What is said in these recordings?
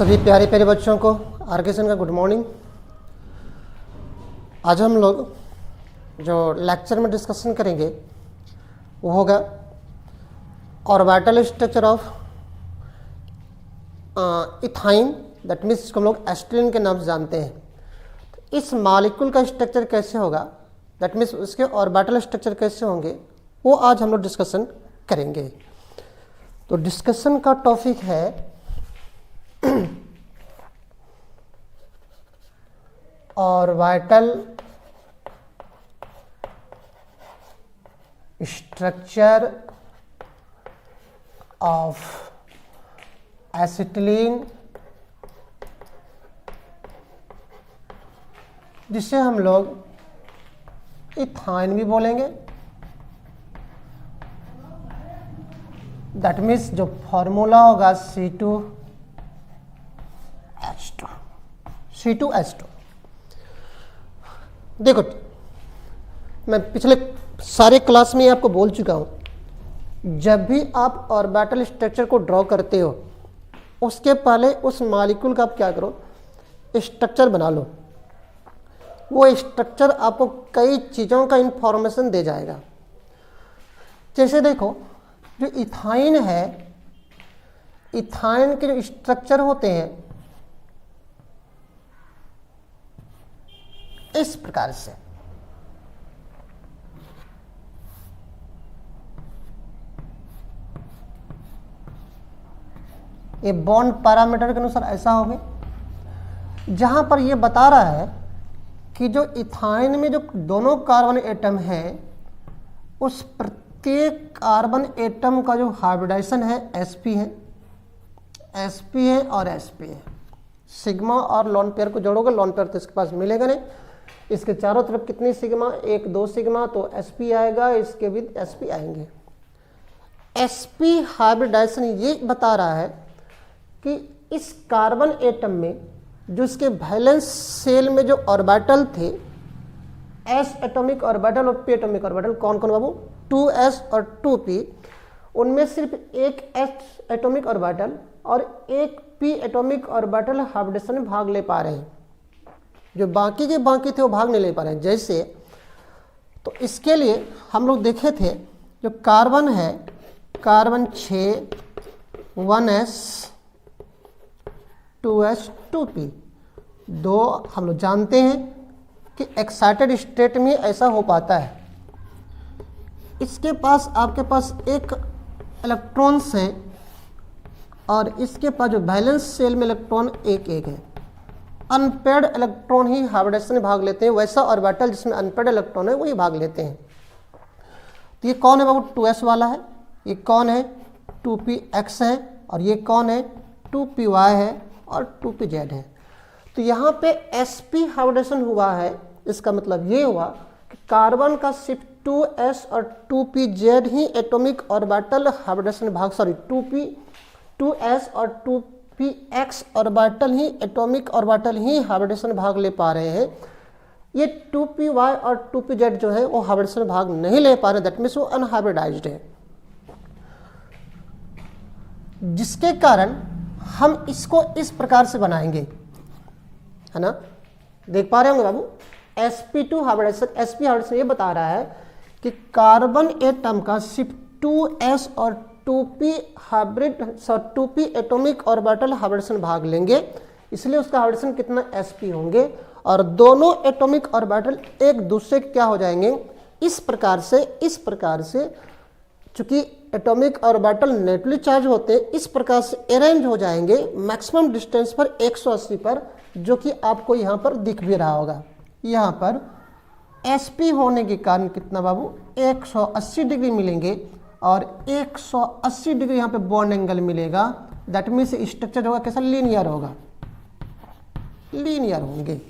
सभी प्यारे प्यारे बच्चों को आर्केसन का गुड मॉर्निंग। आज हम लोग जो लेक्चर में डिस्कशन करेंगे वो होगा orbital structure of ethyne, that means इसको हम लोग एस्टिलीन के नाम से जानते हैं। तो इस मॉलिक्यूल का स्ट्रक्चर कैसे होगा, दैट मीन्स उसके ऑर्बिटल स्ट्रक्चर कैसे होंगे, वो आज हम लोग डिस्कशन करेंगे। तो डिस्कशन का टॉपिक है ऑर्बिटल स्ट्रक्चर ऑफ एसिटिलीन, जिसे हम लोग इथाइन भी बोलेंगे। दैट मीन्स जो फॉर्मूला होगा C2H2। देखो, मैं पिछले सारे क्लास में आपको बोल चुका हूं, जब भी आप ऑर्बिटल स्ट्रक्चर को ड्रॉ करते हो उसके पहले उस मॉलिक्यूल का आप क्या करो, स्ट्रक्चर बना लो। वो स्ट्रक्चर आपको कई चीज़ों का इंफॉर्मेशन दे जाएगा। जैसे देखो, जो इथाइन है, इथाइन के जो स्ट्रक्चर होते हैं इस प्रकार से, ये बॉन्ड पैरामीटर के अनुसार ऐसा होंगे, जहां पर ये बता रहा है कि जो इथाइन में जो दोनों कार्बन एटम है उस प्रत्येक कार्बन एटम का जो हाइब्रिडाइजेशन है sp है और sp है। सिग्मा और लॉन पेयर को जोड़ोगे, लॉन पेयर तो इसके पास मिलेगा नहीं। इसके चारों तरफ कितनी सिग्मा, 1-2 सिग्मा, तो sp आएगा, इसके विद sp आएंगे। sp हाइब्रिडाइजेशन ये बता रहा है कि इस कार्बन एटम में जो इसके वैलेंस सेल में जो ऑर्बिटल थे, s एटॉमिक ऑर्बिटल और p एटॉमिक ऑर्बिटल, कौन कौन बाबू, 2s और 2p, उनमें सिर्फ एक s एटॉमिक ऑर्बिटल और एक p एटॉमिक ऑर्बिटल हाइब्रिडेशन में भाग ले पा रहे हैं। जो बाकी के बाकी थे वो भाग नहीं ले पा रहे हैं। जैसे तो इसके लिए हम लोग देखे थे, जो कार्बन है, कार्बन 6 1s 2s 2p, दो हम लोग जानते हैं कि एक्साइटेड स्टेट में ऐसा हो पाता है। इसके पास आपके पास एक इलेक्ट्रॉन्स हैं और इसके पास जो वैलेंस सेल में इलेक्ट्रॉन एक है। अनपेयर्ड इलेक्ट्रॉन ही हाइब्रिडेशन में भाग लेते हैं। वैसा ऑर्बिटल जिसमें अनपेयर्ड इलेक्ट्रॉन है वही भाग लेते हैं। तो ये कौन है बाबू, 2s वाला है। ये कौन है, 2px है। और ये कौन है, 2py है और 2pz है। तो यहाँ पे sp हाइब्रिडेशन हुआ है। इसका मतलब ये हुआ कि कार्बन का सिर्फ 2s और 2pz ही एटॉमिक ऑर्बिटल हाइब्रिडेशन भाग, 2s और 2px ऑर्बिटल ही एटॉमिक ऑर्बिटल ही हाइब्रिडेशन भाग ले पा रहे हैं। ये 2py और 2pz जो है वो हाइब्रिडेशन भाग नहीं ले पा रहे, दैट मीन्स वो अनहाइब्रिडाइज्ड है। जिसके कारण हम इसको इस प्रकार से बनाएंगे, है ना, देख पा रहे होंगे बाबू। sp2 हाइब्रिडेशन, sp हाइब्रिडेशन ये बता रहा है कि कार्बन एटम का सिर्फ 2s और 2p hybrid 2p atomic orbital hybridisation भाग लेंगे, इसलिए उसका हाइब्रिडेशन कितना sp होंगे, और दोनों एटॉमिक ऑर्बिटल एक दूसरे के क्या हो जाएंगे, इस प्रकार से चूंकि एटॉमिक ऑर्बिटल नेगेटिवली चार्ज होते हैं, इस प्रकार से अरेंज हो जाएंगे मैक्सिमम डिस्टेंस पर 180 पर, जो कि आपको यहाँ पर दिख भी रहा होगा। यहाँ पर sp होने के कारण कितना बाबू, 180 डिग्री मिलेंगे और 180 डिग्री यहाँ पे बॉन्ड एंगल मिलेगा। दैट मीन्स स्ट्रक्चर होगा कैसा, लीनियर होगा, लीनियर होंगे।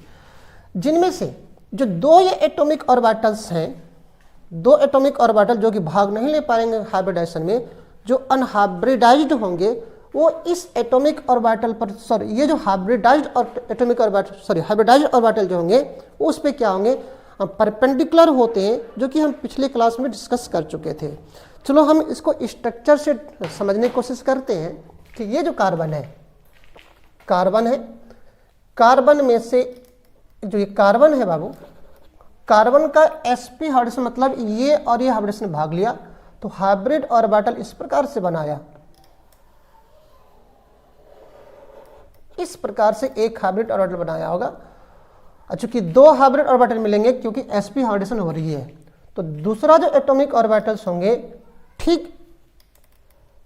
जिनमें से जो दो ये एटॉमिक ऑर्बिटल्स हैं, दो एटॉमिक ऑर्बिटल जो कि भाग नहीं ले पाएंगे हाइब्रिडाइजेशन में, जो अनहाइब्रिडाइज्ड होंगे, वो इस एटॉमिक ऑर्बिटल पर, ये जो हाइब्रिडाइज्ड और एटॉमिक ऑर्बिटल, हाइब्रिडाइज्ड ऑर्बिटल जो होंगे वो उस पर क्या होंगे, परपेंडिकुलर होते हैं, जो कि हम पिछले क्लास में डिस्कस कर चुके थे। चलो हम इसको स्ट्रक्चर से समझने की कोशिश करते हैं कि ये जो कार्बन है, कार्बन है, कार्बन में से जो ये कार्बन है बाबू, कार्बन का sp हाइड्रोजन मतलब ये और ये हाइड्रोजन भाग लिया, तो हाइब्रिड ऑर्बिटल इस प्रकार से बनाया, इस प्रकार से एक हाइब्रिड ऑर्बिटल बनाया होगा। और चूंकि दो हाइब्रिड ऑर्बिटल मिलेंगे क्योंकि sp हाइड्रोजन हो रही है, तो दूसरा जो एटॉमिक ऑर्बिटल्स होंगे ठीक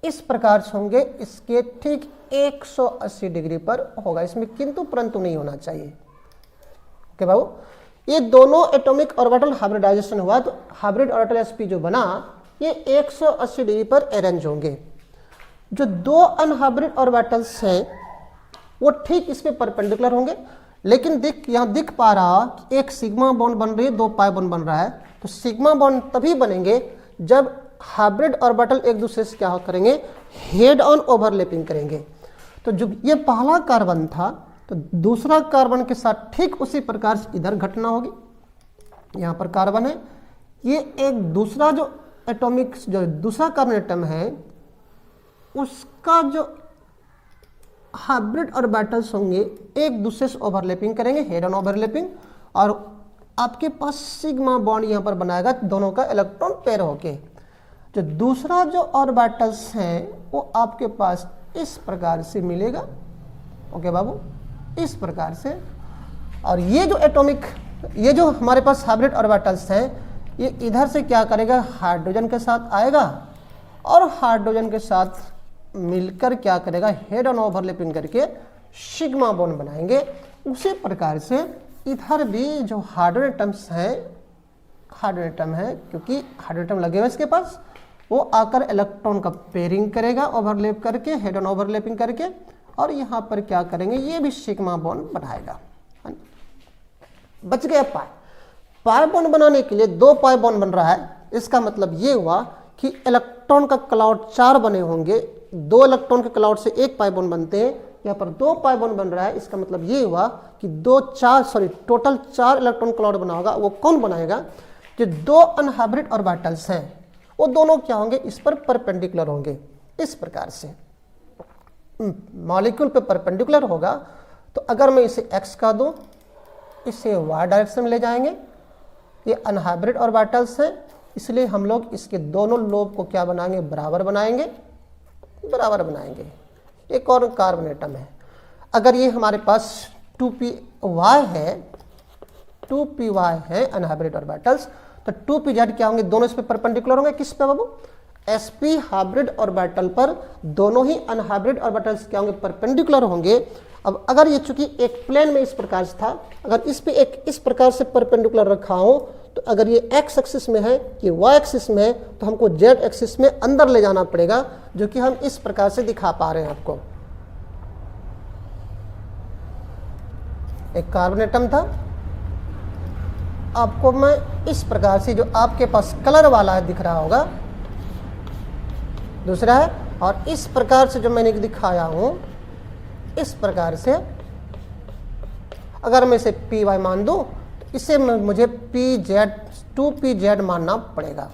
इस प्रकार से होंगे, इसके ठीक 180 डिग्री पर होगा, इसमें किंतु परंतु नहीं होना चाहिए। ओके बाबू, ये दोनों एटॉमिक ऑर्बिटल हाइब्रिडाइजेशन हुआ तो हाइब्रिड ऑर्बिटल sp जो बना ये 180 डिग्री पर अरेंज होंगे। जो दो अनहाइब्रिड ऑर्बिटल्स हैं वो ठीक इस पे परपेंडिकुलर होंगे, लेकिन यहाँ दिख पा रहा कि एक सिग्मा बॉन्ड बन रही है, दो पाई बॉन्ड बन रहा है, तो सिग्मा बॉन्ड तभी बनेंगे जब हाइब्रिड ऑर्बिटल एक दूसरे से क्या करेंगे, हेड ऑन ओवरलैपिंग करेंगे। तो जो ये पहला कार्बन था तो दूसरा कार्बन के साथ ठीक उसी प्रकार से इधर घटना होगी। यहाँ पर कार्बन है, ये एक दूसरा जो एटॉमिक जो दूसरा कार्बन एटम है उसका जो हाइब्रिड ऑर्बिटल्स होंगे एक दूसरे से ओवरलैपिंग करेंगे, हेड ऑन ओवरलैपिंग, और आपके पास सिग्मा बॉन्ड यहाँ पर बनाएगा दोनों का इलेक्ट्रॉन पेयर होके। जो दूसरा जो ऑर्बिटल्स हैं वो आपके पास इस प्रकार से मिलेगा। ओके बाबू, इस प्रकार से। और ये जो एटॉमिक, ये जो हमारे पास हाइब्रिड ऑर्बिटल्स हैं ये इधर से क्या करेगा, हाइड्रोजन के साथ आएगा और हाइड्रोजन के साथ मिलकर क्या करेगा, हेड ऑन ओवरलैपिंग करके सिग्मा बॉन्ड बनाएंगे। उसी प्रकार से इधर भी जो हाइड्रोजन एटम्स हैं, हाइड्रोजन एटम है क्योंकि हाइड्रोजन एटम लगे हुए इसके पास, वो आकर इलेक्ट्रॉन का पेयरिंग करेगा ओवरलैप करके, हेड ऑन ओवरलैपिंग करके, और यहाँ पर क्या करेंगे, ये भी सिग्मा बॉन्ड बनाएगा। बच गया पाई। पाई बॉन्ड बनाने के लिए दो पाई बॉन्ड बन रहा है, इसका मतलब ये हुआ कि इलेक्ट्रॉन का क्लाउड 4 बने होंगे, दो इलेक्ट्रॉन के क्लाउड से एक पाई बॉन्ड बनते हैं, यहाँ पर दो पाई बॉन्ड बन रहा है, इसका मतलब ये हुआ कि टोटल 4 इलेक्ट्रॉन क्लाउड बना होगा। वो कौन बनाएगा, जो दो अनहाइब्रिड ऑर्बिटल्स हैं वो दोनों क्या होंगे, इस पर परपेंडिकुलर होंगे। इस प्रकार से मॉलिक्यूल पे परपेंडिकुलर होगा, तो अगर मैं इसे x का दूं, इसे y डायरेक्शन में ले जाएंगे, ये अनहाइब्रिड ऑर्बिटल्स हैं, इसलिए हम लोग इसके दोनों लोब को क्या बनाएंगे, बराबर बनाएंगे, बराबर बनाएंगे। एक और कार्बन एटम है, अगर ये हमारे पास 2py है, 2py है अनहाइब्रिड ऑर्बिटल्स, तो 2pz क्या होंगे, दोनों इस पे परपेंडिकुलर होंगे। किस पे बाबू, sp हाइब्रिड ऑर्बिटल पर दोनों ही अनहाइब्रिड ऑर्बिटल्स क्या होंगे, परपेंडिकुलर होंगे। अब अगर ये चूंकि एक प्लेन में इस प्रकार से था, अगर इस पे एक इस प्रकार से परपेंडिकुलर रखा हो, तो अगर ये x एक्सिस में है, ये y एक्सिस में है, तो हमको z एक्सिस में अंदर ले जाना पड़ेगा, जो कि हम इस प्रकार से दिखा पा रहे हैं आपको। एक कार्बन एटम था, आपको मैं इस प्रकार से, जो आपके पास कलर वाला है दिख रहा होगा, दूसरा है, और इस प्रकार से जो मैंने दिखाया हूं, इस प्रकार से अगर मैं इसे py मान दूं, तो इसे मुझे pz 2pz मानना पड़ेगा।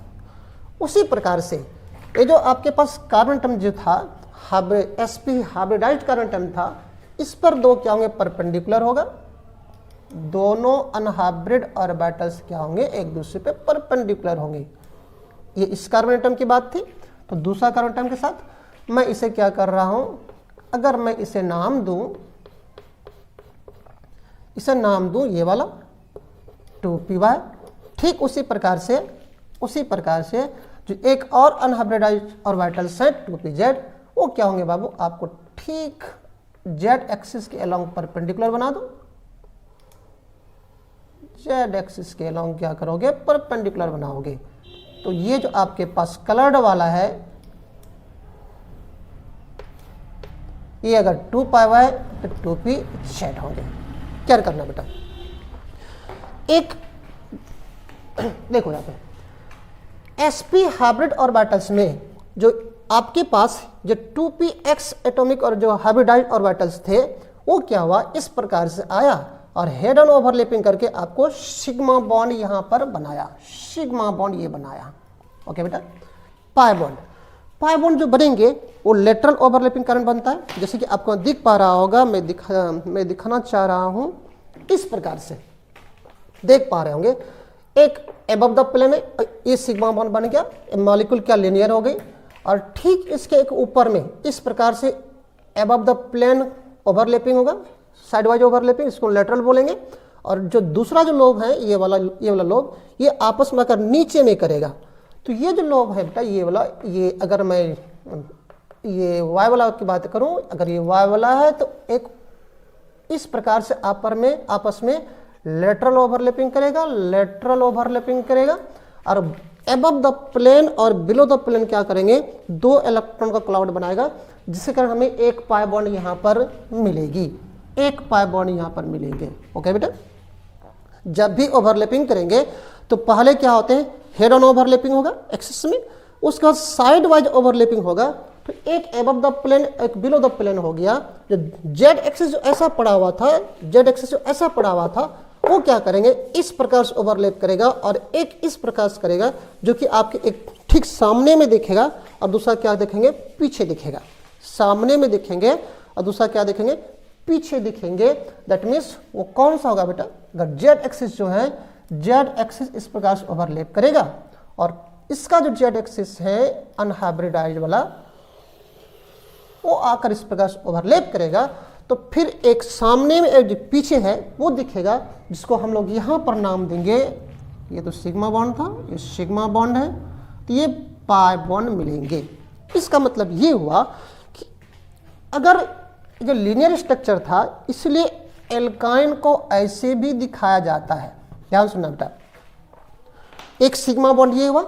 उसी प्रकार से ये जो आपके पास कार्बन एटम जो था, sp हाइब्रिडाइज्ड कार्बन एटम था, इस पर दो क्या होंगे, परपेंडिकुलर होगा, दोनों अनहाइब्रिड ऑर्बिटल्स क्या होंगे, एक दूसरे पे परपेंडिकुलर होंगे। ये इस कार्बन एटम की बात थी। तो दूसरा कार्बन एटम के साथ मैं इसे क्या कर रहा हूं, अगर मैं इसे नाम दूं, इसे नाम दूं ये वाला 2py, ठीक उसी प्रकार से जो एक और अनहाइब्रिडाइज्ड ऑर्बिटल्स है 2pz, वो क्या होंगे बाबू, आपको ठीक z एक्सिस के अलोंग परपेंडिकुलर बना दो, z एक्सिस के अलोंग क्या करोगे, परपेंडिकुलर बनाओगे। तो ये जो आपके पास कलर्ड वाला है, ये अगर 2py तो 2pz होंगे। क्या करना बेटा, एक देखो यहाँ पे sp हाइब्रिड ऑर्बिटल्स में जो आपके पास जो 2px एटॉमिक और जो हाइब्रिडाइज्ड ऑर्बिटल्स थे, वो क्या हुआ, इस प्रकार से आया और हेड ऑन ओवरलैपिंग करके आपको सिग्मा बॉन्ड यहां पर बनाया, सिग्मा बॉन्ड ये बनाया। ओके बेटा, पाई बॉन्ड, पाई बॉन्ड जो बनेंगे वो लेटरल ओवरलैपिंग करंट बनता है, जैसे कि आपको दिख पा रहा होगा, मैं दिखाना चाह रहा हूं इस प्रकार से देख पा रहे होंगे। एक एबव द प्लेन है, ये सिग्मा बॉन्ड बन गया, मॉलिक्यूल क्या लीनियर हो गई, और ठीक इसके एक ऊपर में इस प्रकार से एबव द प्लेन ओवरलैपिंग होगा, साइड वाइज ओवरलैपिंग, इसको लेटरल बोलेंगे। और जो दूसरा जो लोब है ये वाला लोब, ये आपस में अगर नीचे में करेगा तो ये जो लोब है बेटा ये वाला, ये अगर मैं ये वाई वाला की बात करूं, अगर ये वाई वाला है तो एक इस प्रकार से आपस में लेटरल ओवरलैपिंग करेगा, और एबव द प्लेन और बिलो द प्लेन क्या करेंगे, 2 इलेक्ट्रॉन का क्लाउड बनाएगा, जिससे कारण हमें एक पाई बॉन्ड यहां पर मिलेगी, एक पाई बॉन्ड यहां पर मिलेंगे। ओके बेटा, जब भी ओवरलैपिंग करेंगे तो पहले क्या होते हैं, हेड ऑन ओवरलैपिंग होगा एक्सिस में, उसके बाद साइड वाइज ओवरलैपिंग होगा, तो एक एबव द प्लेन एक बिलो द प्लेन हो गया। जो जेड एक्सिस जो ऐसा पड़ा हुआ था, वो क्या करेंगे, इस प्रकार से ओवरलैप करेगा, और एक इस प्रकार से करेगा, जो कि आपके एक ठीक सामने में दिखेगा, और दूसरा क्या देखेंगे, पीछे दिखेगा। सामने में दिखेंगे और दूसरा क्या देखेंगे, पीछे दिखेंगे। दैट मीन्स वो कौन सा होगा बेटा, अगर जेड एक्सिस जो है, जेड एक्सिस इस प्रकार से ओवरलैप करेगा, और इसका जो जेड एक्सिस है अनहाइब्रिडाइज्ड वाला, वो आकर इस प्रकार से ओवरलैप करेगा, तो फिर एक सामने में एक जो पीछे है वो दिखेगा, जिसको हम लोग यहां पर नाम देंगे, ये तो सिग्मा बॉन्ड था, ये सिग्मा बॉन्ड है, तो ये पाई बॉन्ड मिलेंगे। इसका मतलब ये हुआ कि अगर जो लीनियर स्ट्रक्चर था, इसलिए एल्काइन को ऐसे भी दिखाया जाता है। ध्यान सुनना बेटा, एक सिग्मा बॉन्ड ये हुआ,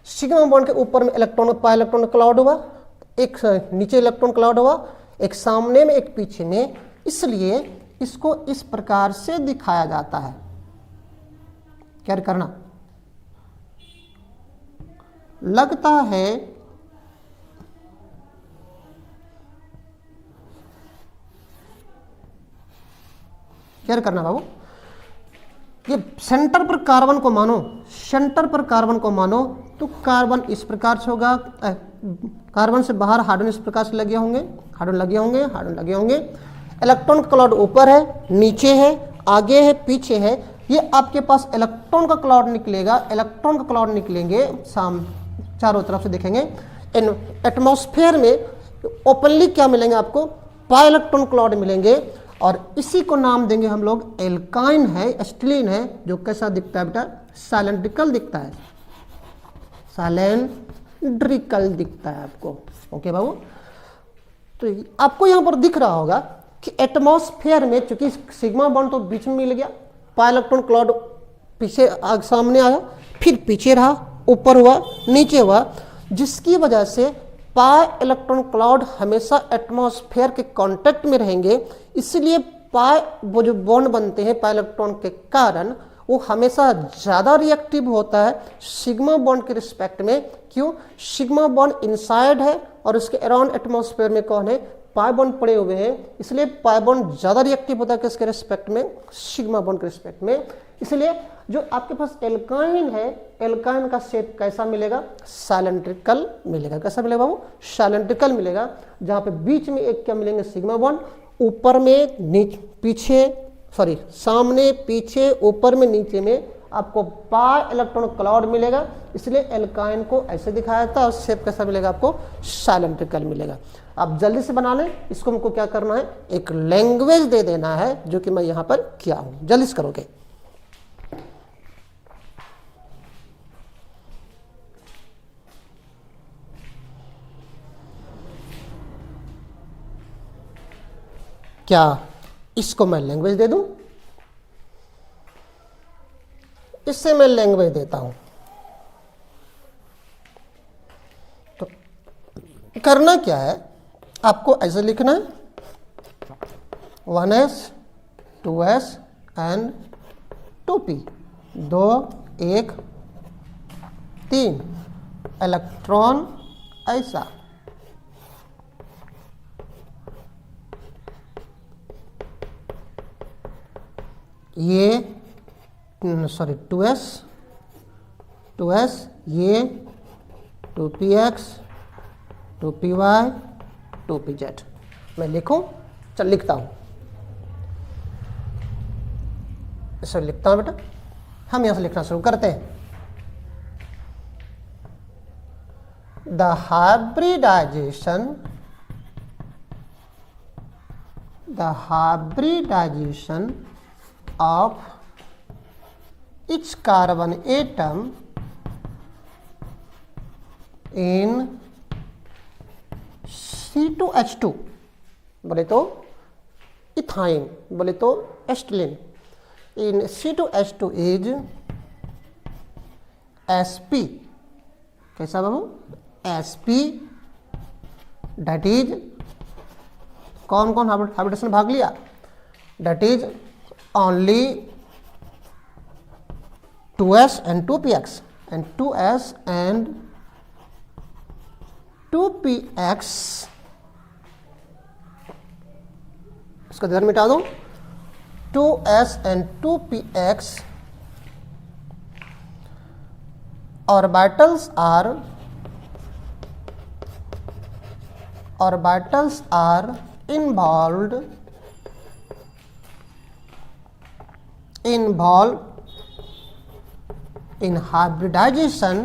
सिग्मा बॉन्ड के ऊपर में इलेक्ट्रॉन पाई इलेक्ट्रॉन क्लाउड हुआ, एक नीचे इलेक्ट्रॉन क्लाउड हुआ, एक सामने में एक पीछे में, इसलिए इसको इस प्रकार से दिखाया जाता है। क्या करना लगता है, क्या करना बाबू, ये सेंटर पर कार्बन को मानो, तो कार्बन इस प्रकार से होगा, कार्बन से बाहर हाइड्रोजन इस प्रकार से लगे होंगे, हाइड्रोजन लगे होंगे, इलेक्ट्रॉन क्लाउड ऊपर है, नीचे है, आगे है, पीछे है, ये आपके पास इलेक्ट्रॉन का क्लाउड निकलेंगे, चारों तरफ से देखेंगे। इन एटमॉस्फेयर में ओपनली क्या मिलेंगे आपको, पाई इलेक्ट्रॉन क्लाउड मिलेंगे, और इसी को नाम देंगे हम लोग एल्काइन है, एसिटिलीन है, जो कैसा दिखता है बेटा, साइलेंड्रिकल दिखता है, आपको। ओके बाबू, तो आपको यहां पर दिख रहा होगा कि एटमॉस्फेयर में चूंकि सिग्मा बॉन्ड तो बीच में मिल गया, पाई इलेक्ट्रॉन क्लाउड पीछे सामने आया, फिर पीछे रहा, ऊपर हुआ, नीचे हुआ, जिसकी वजह से पाई इलेक्ट्रॉन क्लाउड हमेशा एटमॉस्फेयर के कांटेक्ट में रहेंगे, इसलिए पाई वो जो बॉन्ड बनते हैं पाई इलेक्ट्रॉन के कारण, वो हमेशा ज़्यादा रिएक्टिव होता है सिग्मा बॉन्ड के रिस्पेक्ट में। क्यों, सिग्मा बॉन्ड इनसाइड है और उसके अराउंड एटमॉस्फेयर में कौन है, पाई बॉन्ड पड़े हुए हैं, इसलिए पाई बॉन्ड ज़्यादा रिएक्टिव होता है किसके रिस्पेक्ट में, सिग्मा बॉन्ड के रिस्पेक्ट में। इसलिए जो आपके पास एल्काइन है, एल्काइन का शेप कैसा मिलेगा, साइलेंड्रिकल मिलेगा। कैसा मिलेगा बाबू, साइलेंड्रिकल मिलेगा, जहाँ पे बीच में एक क्या मिलेंगे, सिग्मा बॉन्ड, ऊपर में पीछे सामने पीछे ऊपर में नीचे में आपको पाई इलेक्ट्रॉन क्लाउड मिलेगा, इसलिए एल्काइन को ऐसे दिखाया जाता है, और शेप कैसा मिलेगा आपको, साइलेंड्रिकल मिलेगा। आप जल्दी से बना लें, इसको हमको क्या करना है, एक लैंग्वेज दे देना है, जो कि मैं यहां पर किया हूं, जल्दी से करोगे। क्या इसको मैं लैंग्वेज दे दूं, इससे मैं लैंग्वेज देता हूं, तो करना क्या है, आपको ऐसे लिखना है 1s 2s and 2p, 2 1 3 electron ऐसा, ये 2s ये 2px 2py 2pz। मैं लिखूं, चल लिखता हूं, इसे लिखता हूं बेटा। हम यहां से लिखना शुरू करते हैं। The hybridization of each carbon atom in C2H2, बोले तो इथाइन, बोले तो एस्टिलीन, in C2H2 is Sp, कैसा बाबू? Sp, that is, कौन कौन हाइब्रिडेशन भाग लिया? That is only 2s and 2px, and 2s and 2px, इसको इधर मिटा दो। 2s and 2px orbitals are involved in hybridization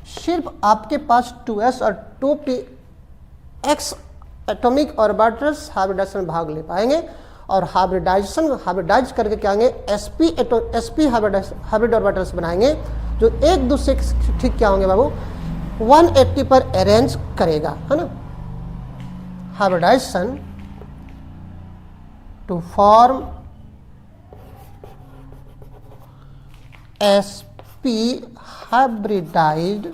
सिर्फ आपके पास 2s और 2px एटॉमिक ऑर्बिटल्स हाइब्रिडाइजेशन भाग ले पाएंगे, और हाइब्रिडाइज करके क्या होंगे? sp हाइब्रिड ऑर्बिटल्स बनाएंगे, जो एक दूसरे के ठीक क्या होंगे बाबू? 180 पर अरेंज करेगा, है ना। Hybridization to form sp hybridized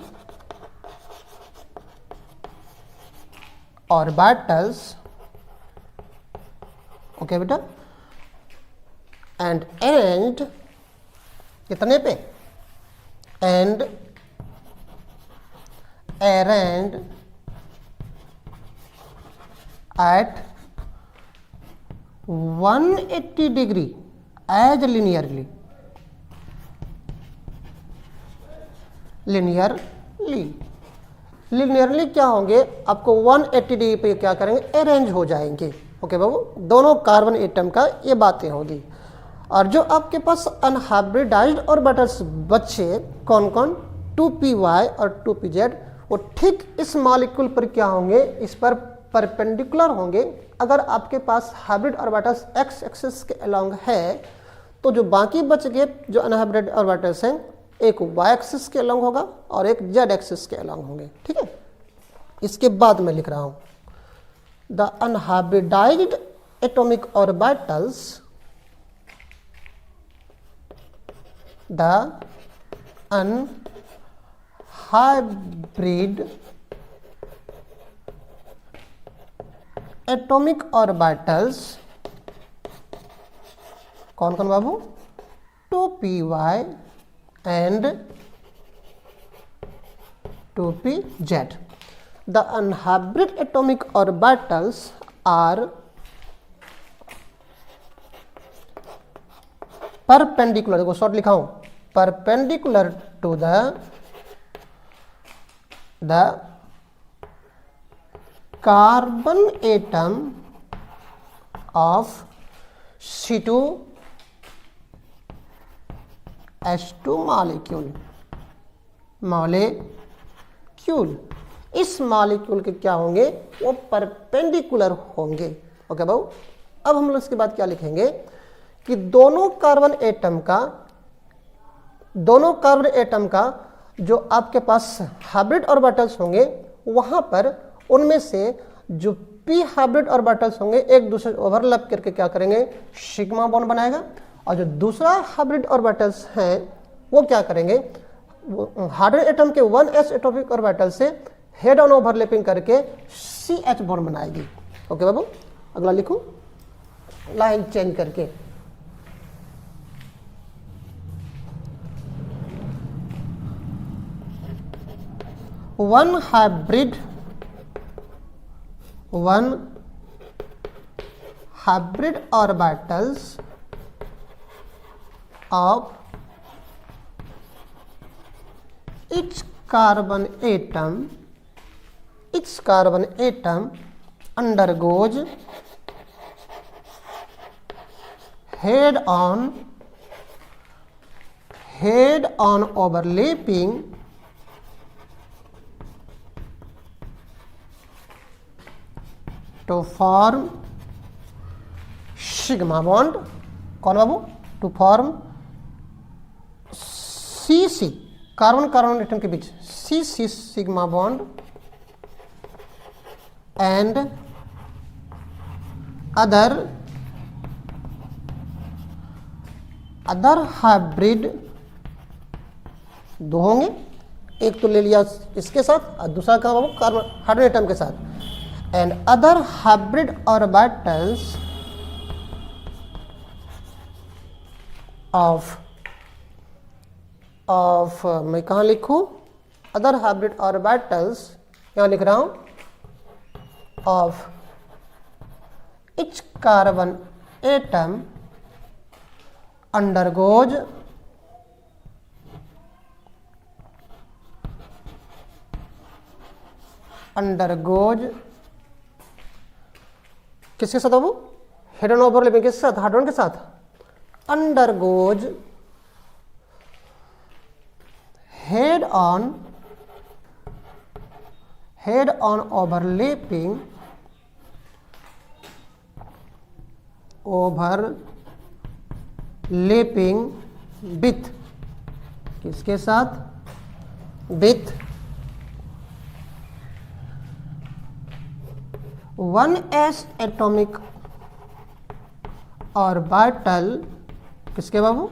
orbitals, okay बेटा, एंड कितने पे? And arranged at 180 degree as linearly क्या होंगे? आपको 180 डिग्री पे क्या करेंगे? अरेंज हो जाएंगे, ओके बाबू। दोनों कार्बन एटम का ये बातें होगी। और जो आपके पास अनहाइब्रिडाइज्ड ऑर्बिटल्स बचे कौन कौन? 2py और 2pz, वो ठीक इस मॉलिक्यूल पर क्या होंगे? इस पर परपेंडिकुलर होंगे। अगर आपके पास हाइब्रिड ऑर्बिटल्स x एक्सिस के अलोंग है, तो जो बाकी बच गए जो अनहाइब्रिड ऑर्बिटल्स हैं, एक y एक्सिस के अलोंग होगा और एक z एक्सिस के अलोंग होंगे, ठीक है। इसके बाद मैं लिख रहा हूं the unhybridised atomic orbitals, the unhybrid atomic orbitals, कौन कौन बाबू? 2py and 2pz. The unhybrid atomic orbitals are perpendicular, देखो शॉर्ट लिखा हूं, perpendicular to the carbon atom of C2H2 molecule. इस मॉलिक्यूल के क्या होंगे? वो परपेंडिकुलर होंगे, ओके बाबू। अब हम लोग इसके बाद क्या लिखेंगे कि दोनों कार्बन एटम का जो आपके पास हाइब्रिड ऑर्बिटल्स होंगे, वहां पर उनमें से जो p हाइब्रिड ऑर्बिटल्स होंगे एक दूसरे ओवरलैप करके क्या करेंगे? सिग्मा बॉन्ड बनाएगा। और जो दूसरा हाइब्रिड ऑर्बिटल्स हैं वो क्या करेंगे? हाइड्रोजन एटम के 1s एटॉमिक ऑर्बिटल से हेड ऑन ओवरलैपिंग करके CH बॉन्ड बनाएगी, ओके बाबू। अगला लिखूं, लाइन चेंज करके, one hybrid orbitals of each carbon atom undergoes head-on overlapping to form sigma bond. कौन बाबू? To form CC, carbon carbon atom के बीच CC sigma bond and other hybrid, दो होंगे, एक तो ले लिया इसके साथ और दूसरा कहाँ बाबू? कार्बन हाइड्रोजन एटम के साथ. And other hybrid orbitals of मैं कहाँ लिखूं? अदर हाइब्रिड ऑर्बिटल्स, यहाँ लिख रहा हूं, of each carbon atom undergoes किसके साथ बाबू? हेड ऑन ओवरलैपिंग, किसके साथ? हाइड्रोजन के साथ. undergoes head on overlapping with, किसके साथ? with 1s atomic orbital, किसके बाबू?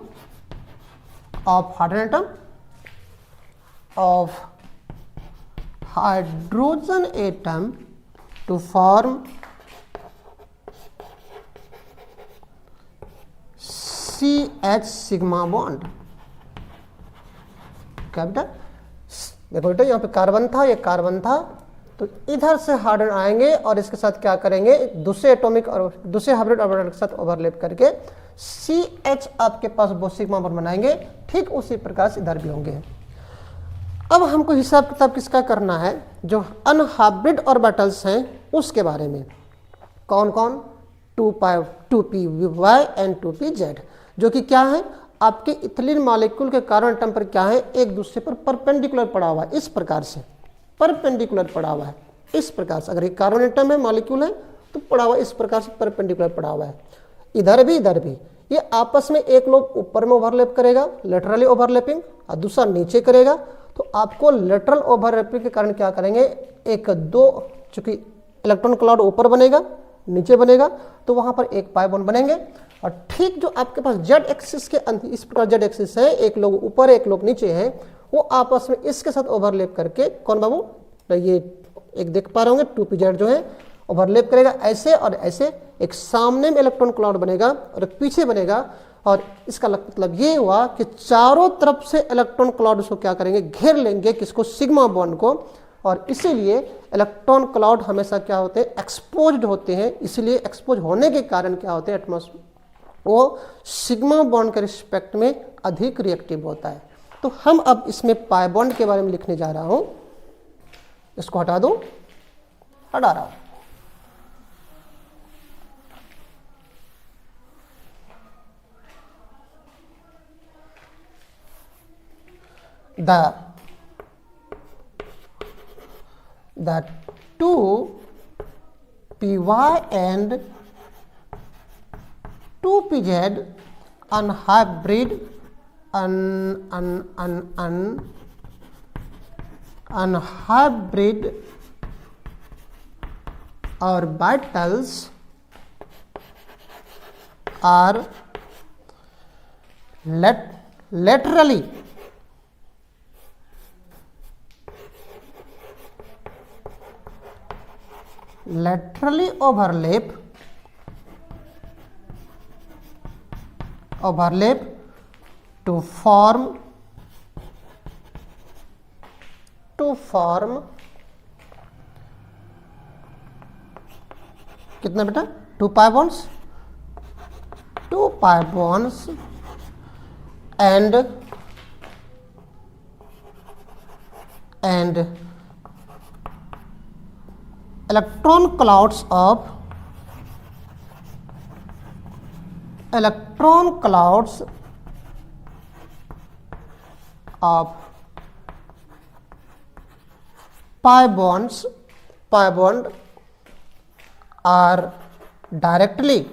Of hydrogen atom, of hydrogen atom to form CH sigma bond. क्या बेटा? देखो बेटा, यहाँ पे कार्बन था, ये कार्बन था, तो इधर से हाइड्रोजन आएंगे और इसके साथ क्या करेंगे? दूसरे एटॉमिक और दूसरे हाइब्रिड ऑर्बिटल के साथ ओवरलैप करके CH आपके पास वो सिग्मा बॉन्ड बनाएंगे. ठीक उसी प्रकार से इधर भी होंगे. अब हमको हिसाब किताब किसका करना है? जो अनहाइब्रिड ऑर्बिटल्स हैं उसके बारे में. कौन कौन? 2py एंड 2pz, जो कि क्या है? आपके इथिलीन मॉलिक्यूल के कार्बन एटम पर क्या है? एक दूसरे पर परपेंडिकुलर पड़ा हुआ है. इस प्रकार से परपेंडिकुलर पड़ा हुआ है. इस प्रकार से अगर एक कार्बन एटम है, मॉलिक्यूल है, तो पड़ा हुआ इस प्रकार से परपेंडिकुलर पड़ा हुआ है. इधर भी इधर भी ये आपस में एक लोग ऊपर में ओवरलैप करेगा, लेटरली ओवरलैपिंग, और दूसरा नीचे करेगा. तो आपको लेटरल ओवरलैपिंग के कारण क्या करेंगे? एक दो, चूंकि इलेक्ट्रॉन क्लाउड ऊपर बनेगा, नीचे बनेगा, तो वहां पर एक पाई बॉन्ड बनेंगे. और ठीक जो आपके पास जेड एक्सिस के इस प्रकार जेड एक्सिस है, एक लोग ऊपर एक लोग नीचे हैं, वो आपस में इसके साथ ओवरलैप करके, कौन बाबू? तो ये एक देख पा रहे होंगे 2pz जो है ओवरलैप करेगा ऐसे और ऐसे. एक सामने में इलेक्ट्रॉन क्लाउड बनेगा और एक पीछे बनेगा. और इसका मतलब ये हुआ कि चारों तरफ से इलेक्ट्रॉन क्लाउड उसको क्या करेंगे? घेर लेंगे. किसको? सिग्मा बॉन्ड को. और इसीलिए इलेक्ट्रॉन क्लाउड हमेशा क्या होते हैं? एक्सपोज्ड होते हैं. इसलिए एक्सपोज होने के कारण क्या होते हैं? एटमॉस्फेयर वो सिग्मा बॉन्ड के रिस्पेक्ट में अधिक रिएक्टिव होता है. तो हम अब इसमें पाई बॉन्ड के बारे में लिखने जा रहा हूं. इसको हटा दो, हटा रहा हूं. the 2py and 2pz unhybrid unhybrid orbitals are laterally overlap to form कितना बेटा? 2 pi bonds and and electron clouds of pi bond are directly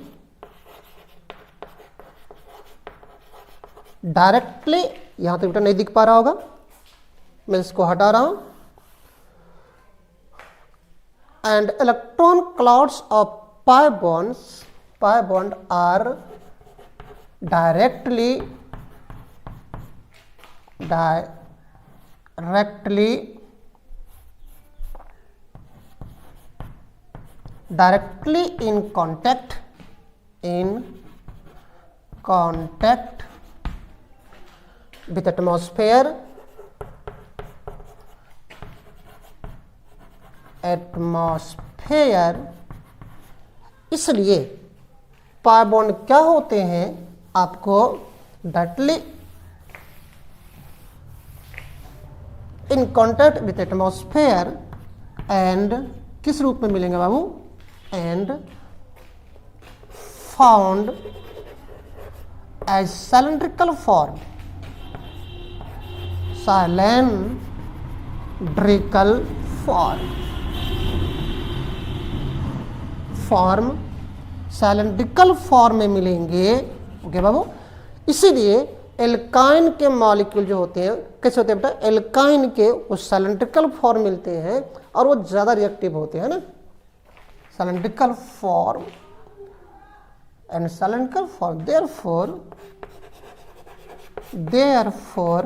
यहां तक बेटा नहीं दिख पा रहा होगा, मैं इसको हटा रहा हूं, and electron clouds of pi bond are directly in contact with atmosphere इसलिए पाई बॉन्ड क्या होते हैं, आपको directly in contact with atmosphere and किस रूप में मिलेंगे बाबू, and found as cylindrical form में मिलेंगे। ओके बाबू, इसीलिए एल्काइन के मॉलिक्यूल जो होते हैं कैसे होते हैं बेटा, एल्काइन के वो सिलिंड्रिकल फॉर्म मिलते हैं और वो ज्यादा रिएक्टिव होते हैं ना, cylindrical form and cylindrical form, therefore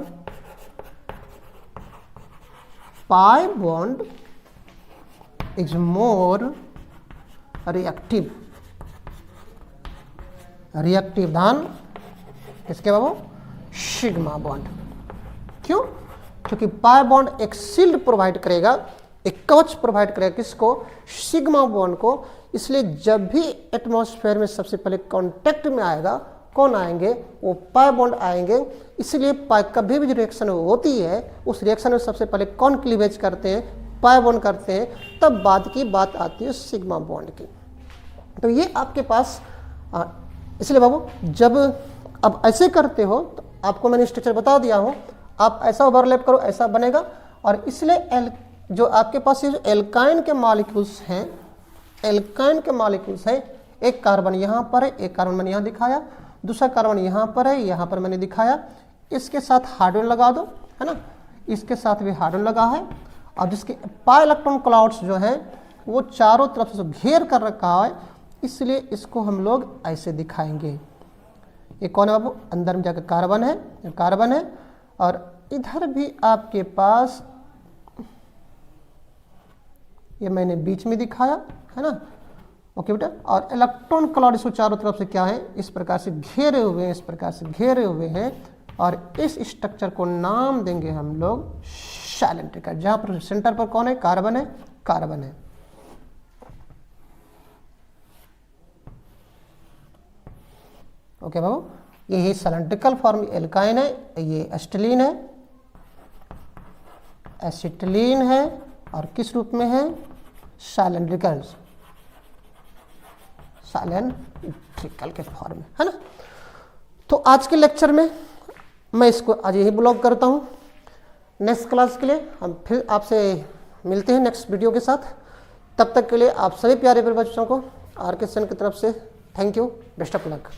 pi bond is more reactive than किसके बाबू, सिग्मा बॉन्ड। क्यों? क्योंकि पाई बॉन्ड एक शील्ड प्रोवाइड करेगा, एक कवच प्रोवाइड करेगा किसको, सिग्मा बॉन्ड को। इसलिए जब भी एटमॉस्फेयर में सबसे पहले कांटेक्ट में आएगा, कौन आएंगे, वो पाई बॉन्ड आएंगे। इसलिए कभी भी जो रिएक्शन होती है उस रिएक्शन में सबसे पहले कौन क्लीवेज करते हैं, पाई बॉन्ड करते हैं, तब बाद की बात आती है सिग्मा बॉन्ड की। तो ये आपके पास इसलिए बाबू जब अब ऐसे करते हो तो आपको मैंने स्ट्रक्चर बता दिया हूं, आप ऐसा ओवरलैप करो, ऐसा बनेगा। और इसलिए जो आपके पास ये जो एल्काइन के मॉलिक्यूल्स हैं, एक कार्बन यहाँ पर है, एक कार्बन मैंने यहाँ दिखाया, दूसरा कार्बन यहाँ पर है, यहाँ पर मैंने दिखाया, इसके साथ हाइड्रोजन लगा दो, है ना, इसके साथ भी हाइड्रोजन लगा है। और जिसके पाई इलेक्ट्रॉन क्लाउड्स जो है वो चारों तरफ से घेर कर रखा है, इसलिए इसको हम लोग ऐसे दिखाएंगे। ये कौन है बाबू, अंदर में जाकर कार्बन है, और इधर भी आपके पास ये मैंने बीच में दिखाया है ना। ओके बेटा, और इलेक्ट्रॉन क्लाउड इसको चारों तरफ से क्या है, इस प्रकार से घेरे हुए हैं, और इस स्ट्रक्चर को नाम देंगे हम लोग सिलिंड्रिकल, जहां पर सेंटर पर कौन है, कार्बन है। ओके बाबू, ये सिलिंड्रिकल फॉर्म एल्काइन है, ये एसिटिलीन है, और किस रूप में है, सिलिंड्रिकल के फॉर्म में, है ना। तो आज के लेक्चर में मैं इसको आज यही ब्लॉग करता हूँ। नेक्स्ट क्लास के लिए हम फिर आपसे मिलते हैं नेक्स्ट वीडियो के साथ। तब तक के लिए आप सभी प्यारे बच्चों को आर के सेन की तरफ से thank you, best of luck.